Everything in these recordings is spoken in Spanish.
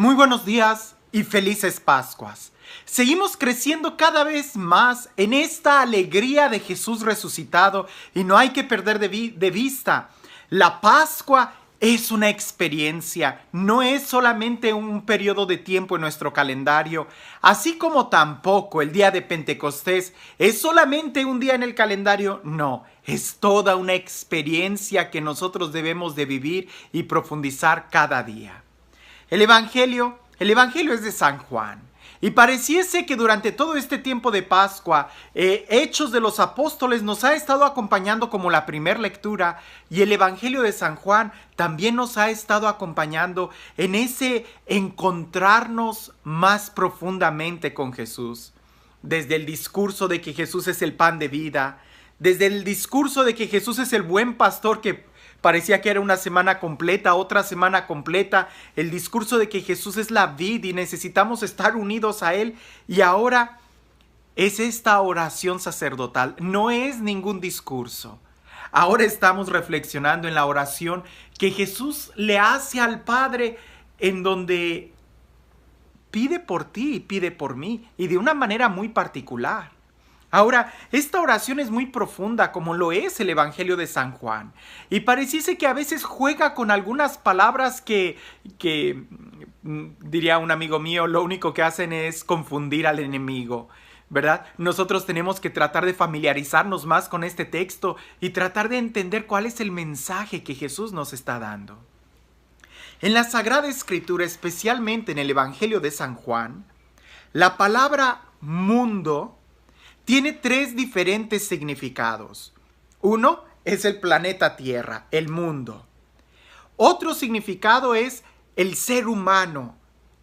Muy buenos días y felices Pascuas. Seguimos creciendo cada vez más en esta alegría de Jesús resucitado y no hay que perder de vista. La Pascua es una experiencia, no es solamente un periodo de tiempo en nuestro calendario, así como tampoco el día de Pentecostés es solamente un día en el calendario, no, es toda una experiencia que nosotros debemos de vivir y profundizar cada día. El Evangelio es de San Juan. Y pareciese que durante todo este tiempo de Pascua, Hechos de los Apóstoles nos ha estado acompañando como la primera lectura, y el Evangelio de San Juan también nos ha estado acompañando en ese encontrarnos más profundamente con Jesús. Desde el discurso de que Jesús es el pan de vida, desde el discurso de que Jesús es el buen pastor que parecía que era una semana completa, otra semana completa. El discurso de que Jesús es la vid y necesitamos estar unidos a Él. Y ahora es esta oración sacerdotal. No es ningún discurso. Ahora estamos reflexionando en la oración que Jesús le hace al Padre, en donde pide por ti y pide por mí, y de una manera muy particular. Ahora, esta oración es muy profunda, como lo es el Evangelio de San Juan, y pareciese que a veces juega con algunas palabras que diría un amigo mío, lo único que hacen es confundir al enemigo, ¿verdad? Nosotros tenemos que tratar de familiarizarnos más con este texto y tratar de entender cuál es el mensaje que Jesús nos está dando. En la Sagrada Escritura, especialmente en el Evangelio de San Juan, la palabra mundo tiene tres diferentes significados. Uno es el planeta Tierra, el mundo. Otro significado es el ser humano.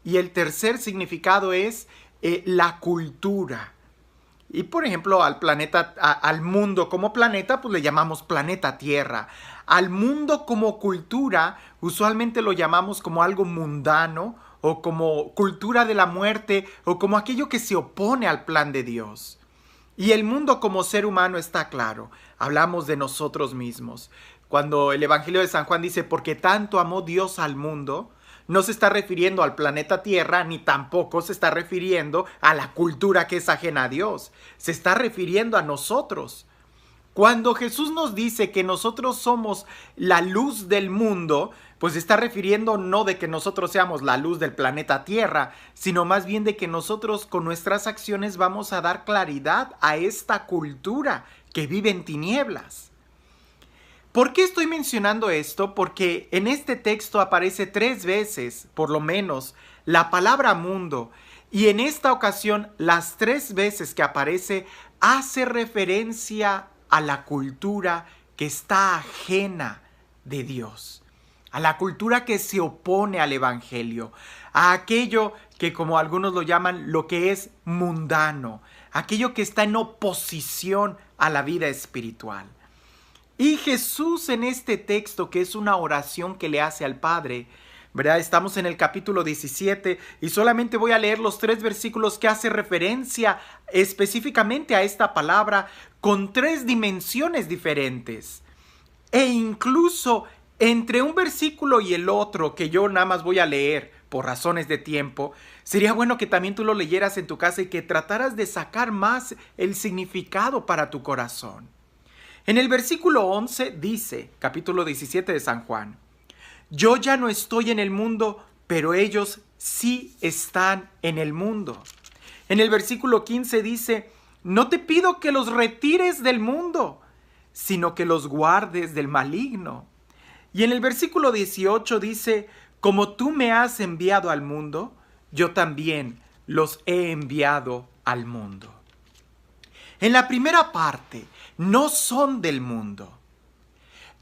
Y el tercer significado es la cultura. Y por ejemplo, al mundo como planeta, pues le llamamos planeta Tierra. Al mundo como cultura, usualmente lo llamamos como algo mundano, o como cultura de la muerte, o como aquello que se opone al plan de Dios. Y el mundo como ser humano está claro. Hablamos de nosotros mismos. Cuando el Evangelio de San Juan dice, porque tanto amó Dios al mundo, no se está refiriendo al planeta Tierra, ni tampoco se está refiriendo a la cultura que es ajena a Dios. Se está refiriendo a nosotros. Cuando Jesús nos dice que nosotros somos la luz del mundo, pues se está refiriendo no de que nosotros seamos la luz del planeta Tierra, sino más bien de que nosotros con nuestras acciones vamos a dar claridad a esta cultura que vive en tinieblas. ¿Por qué estoy mencionando esto? Porque en este texto aparece 3 veces, por lo menos, la palabra mundo. Y en esta ocasión, las 3 veces que aparece, hace referencia a la cultura que está ajena de Dios, a la cultura que se opone al Evangelio, a aquello que, como algunos lo llaman, lo que es mundano, aquello que está en oposición a la vida espiritual. Y Jesús en este texto, que es una oración que le hace al Padre, ¿verdad? Estamos en el capítulo 17 y solamente voy a leer los 3 versículos que hace referencia específicamente a esta palabra con 3 dimensiones diferentes. E incluso entre un versículo y el otro, que yo nada más voy a leer por razones de tiempo, sería bueno que también tú lo leyeras en tu casa y que trataras de sacar más el significado para tu corazón. En el versículo 11 dice, capítulo 17 de San Juan, yo ya no estoy en el mundo, pero ellos sí están en el mundo. En el versículo 15 dice, no te pido que los retires del mundo, sino que los guardes del maligno. Y en el versículo 18 dice, como tú me has enviado al mundo, yo también los he enviado al mundo. En la primera parte, no son del mundo.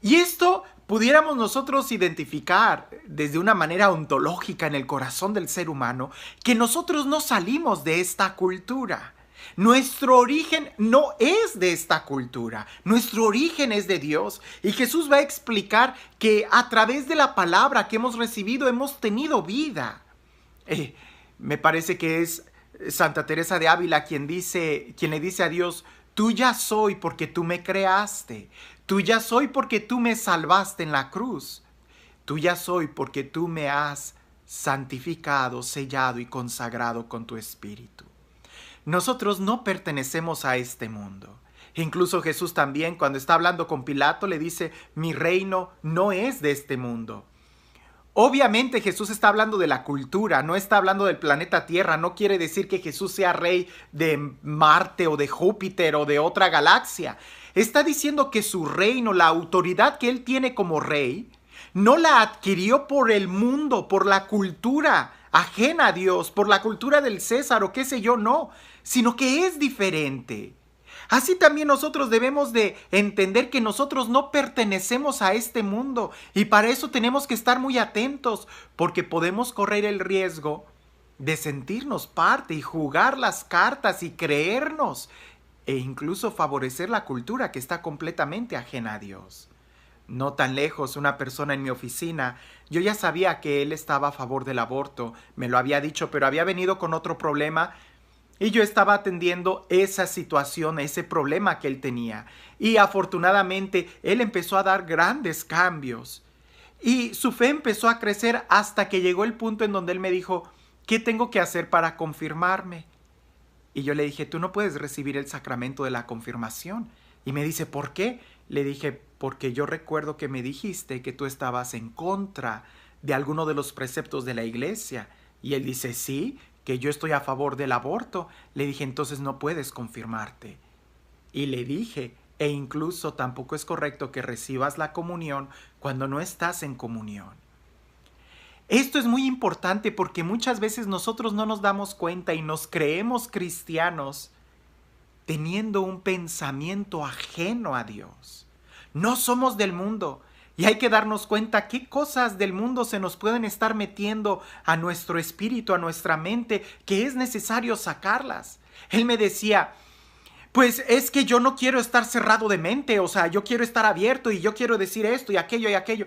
Y esto pudiéramos nosotros identificar desde una manera ontológica en el corazón del ser humano, que nosotros no salimos de esta cultura. Nuestro origen no es de esta cultura, nuestro origen es de Dios. Y Jesús va a explicar que a través de la palabra que hemos recibido hemos tenido vida. Me parece que es Santa Teresa de Ávila quien le dice a Dios, tuya soy porque tú me creaste, tuya soy porque tú me salvaste en la cruz, tuya soy porque tú me has santificado, sellado y consagrado con tu espíritu. Nosotros no pertenecemos a este mundo. Incluso Jesús también, cuando está hablando con Pilato, le dice, mi reino no es de este mundo. Obviamente Jesús está hablando de la cultura, no está hablando del planeta Tierra. No quiere decir que Jesús sea rey de Marte o de Júpiter o de otra galaxia. Está diciendo que su reino, la autoridad que él tiene como rey, no la adquirió por el mundo, por la cultura ajena a Dios, por la cultura del César o qué sé yo, no, sino que es diferente. Así también nosotros debemos de entender que nosotros no pertenecemos a este mundo y para eso tenemos que estar muy atentos porque podemos correr el riesgo de sentirnos parte y jugar las cartas y creernos e incluso favorecer la cultura que está completamente ajena a Dios. No tan lejos, una persona en mi oficina, yo ya sabía que él estaba a favor del aborto, me lo había dicho, pero había venido con otro problema y yo estaba atendiendo esa situación, ese problema que él tenía. Y afortunadamente él empezó a dar grandes cambios. Y su fe empezó a crecer hasta que llegó el punto en donde él me dijo, ¿qué tengo que hacer para confirmarme? Y yo le dije, tú no puedes recibir el sacramento de la confirmación. Y me dice, ¿por qué? Le dije, porque yo recuerdo que me dijiste que tú estabas en contra de alguno de los preceptos de la iglesia. Y él dice, sí, que yo estoy a favor del aborto. Le dije, entonces no puedes confirmarte. Y le dije, e incluso tampoco es correcto que recibas la comunión cuando no estás en comunión. Esto es muy importante porque muchas veces nosotros no nos damos cuenta y nos creemos cristianos teniendo un pensamiento ajeno a Dios. No somos del mundo. Y hay que darnos cuenta qué cosas del mundo se nos pueden estar metiendo a nuestro espíritu, a nuestra mente, que es necesario sacarlas. Él me decía, pues es que yo no quiero estar cerrado de mente, o sea, yo quiero estar abierto y yo quiero decir esto y aquello y aquello.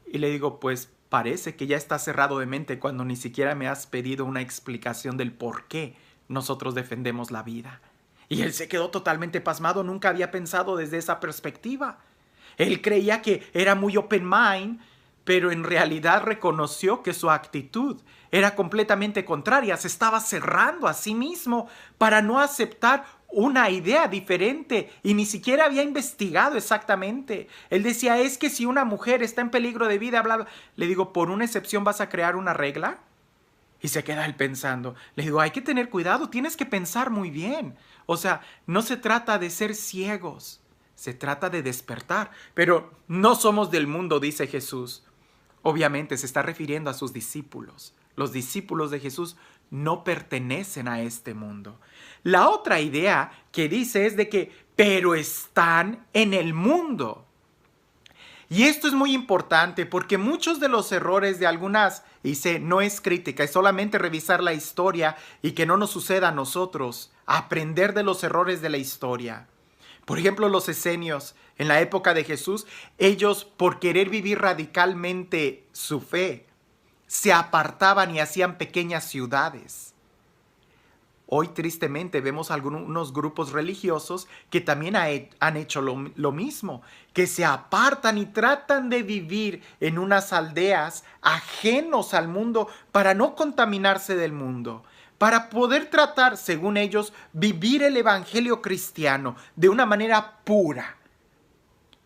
Y le digo, pues parece que ya estás cerrado de mente cuando ni siquiera me has pedido una explicación del por qué nosotros defendemos la vida. Y él se quedó totalmente pasmado, nunca había pensado desde esa perspectiva. Él creía que era muy open mind, pero en realidad reconoció que su actitud era completamente contraria. Se estaba cerrando a sí mismo para no aceptar una idea diferente y ni siquiera había investigado exactamente. Él decía, es que si una mujer está en peligro de vida, bla, bla. Le digo, ¿por una excepción vas a crear una regla? Y se queda él pensando. Le digo, hay que tener cuidado, tienes que pensar muy bien. O sea, no se trata de ser ciegos. Se trata de despertar, pero no somos del mundo, dice Jesús. Obviamente se está refiriendo a sus discípulos. Los discípulos de Jesús no pertenecen a este mundo. La otra idea que dice es de que, pero están en el mundo. Y esto es muy importante porque muchos de los errores de algunas, dice, no es crítica, es solamente revisar la historia y que no nos suceda a nosotros, aprender de los errores de la historia. Por ejemplo, los esenios, en la época de Jesús, ellos por querer vivir radicalmente su fe, se apartaban y hacían pequeñas ciudades. Hoy tristemente vemos algunos grupos religiosos que también han hecho lo mismo, que se apartan y tratan de vivir en unas aldeas ajenos al mundo para no contaminarse del mundo, para poder tratar, según ellos, vivir el evangelio cristiano de una manera pura.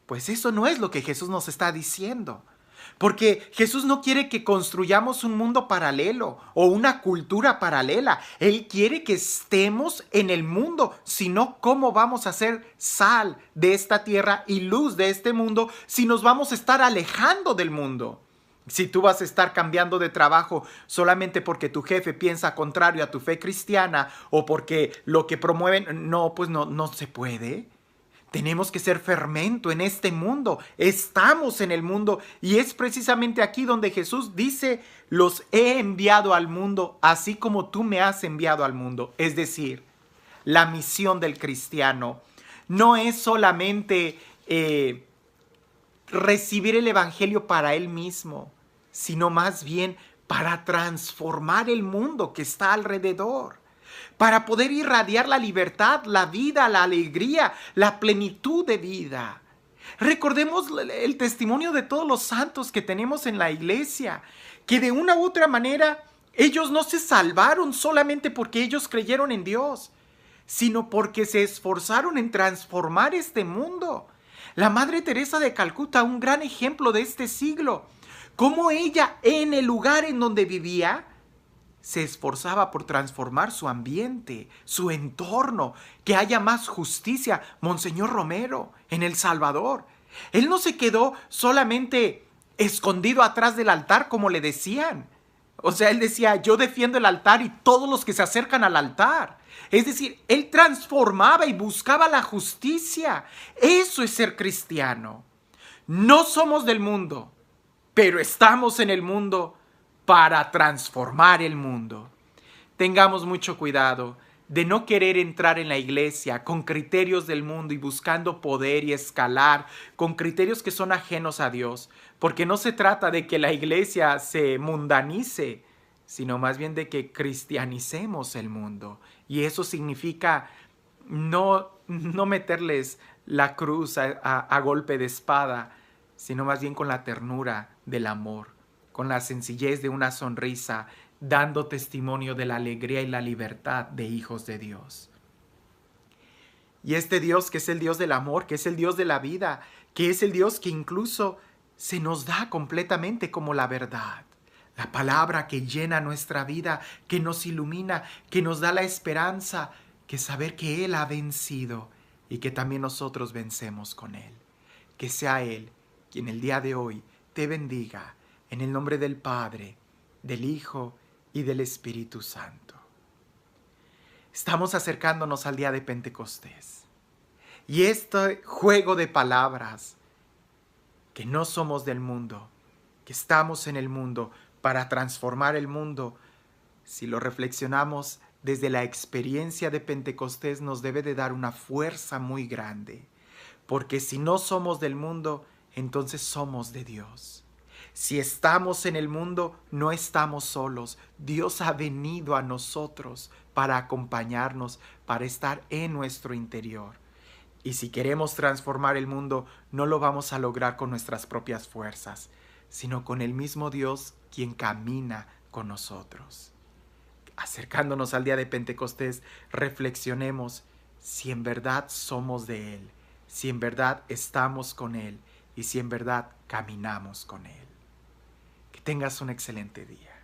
Pues eso no es lo que Jesús nos está diciendo. Porque Jesús no quiere que construyamos un mundo paralelo o una cultura paralela. Él quiere que estemos en el mundo, sino cómo vamos a ser sal de esta tierra y luz de este mundo si nos vamos a estar alejando del mundo. Si tú vas a estar cambiando de trabajo solamente porque tu jefe piensa contrario a tu fe cristiana o porque lo que promueven, no, pues no se puede. Tenemos que ser fermento en este mundo. Estamos en el mundo y es precisamente aquí donde Jesús dice, los he enviado al mundo así como tú me has enviado al mundo. Es decir, la misión del cristiano no es solamente recibir el evangelio para él mismo, sino más bien para transformar el mundo que está alrededor, para poder irradiar la libertad, la vida, la alegría, la plenitud de vida. Recordemos el testimonio de todos los santos que tenemos en la iglesia, que de una u otra manera ellos no se salvaron solamente porque ellos creyeron en Dios, sino porque se esforzaron en transformar este mundo. La Madre Teresa de Calcuta, un gran ejemplo de este siglo, cómo ella en el lugar en donde vivía se esforzaba por transformar su ambiente, su entorno, que haya más justicia. Monseñor Romero, en El Salvador, él no se quedó solamente escondido atrás del altar como le decían. O sea, él decía, yo defiendo el altar y todos los que se acercan al altar. Es decir, él transformaba y buscaba la justicia. Eso es ser cristiano. No somos del mundo, pero estamos en el mundo para transformar el mundo. Tengamos mucho cuidado de no querer entrar en la iglesia con criterios del mundo y buscando poder y escalar con criterios que son ajenos a Dios, porque no se trata de que la iglesia se mundanice, sino más bien de que cristianicemos el mundo. Y eso significa no meterles la cruz a golpe de espada, sino más bien con la ternura del amor, con la sencillez de una sonrisa, dando testimonio de la alegría y la libertad de hijos de Dios. Y este Dios que es el Dios del amor, que es el Dios de la vida, que es el Dios que incluso se nos da completamente como la verdad. La palabra que llena nuestra vida, que nos ilumina, que nos da la esperanza, que saber que Él ha vencido y que también nosotros vencemos con Él. Que sea Él quien el día de hoy te bendiga en el nombre del Padre, del Hijo y del Espíritu Santo. Estamos acercándonos al día de Pentecostés. Y este juego de palabras, que no somos del mundo, que estamos en el mundo para transformar el mundo, si lo reflexionamos desde la experiencia de Pentecostés, nos debe de dar una fuerza muy grande. Porque si no somos del mundo, entonces somos de Dios. Si estamos en el mundo, no estamos solos. Dios ha venido a nosotros para acompañarnos, para estar en nuestro interior. Y si queremos transformar el mundo, no lo vamos a lograr con nuestras propias fuerzas, sino con el mismo Dios quien camina con nosotros. Acercándonos al día de Pentecostés, reflexionemos si en verdad somos de Él, si en verdad estamos con Él y si en verdad caminamos con Él. Que tengas un excelente día.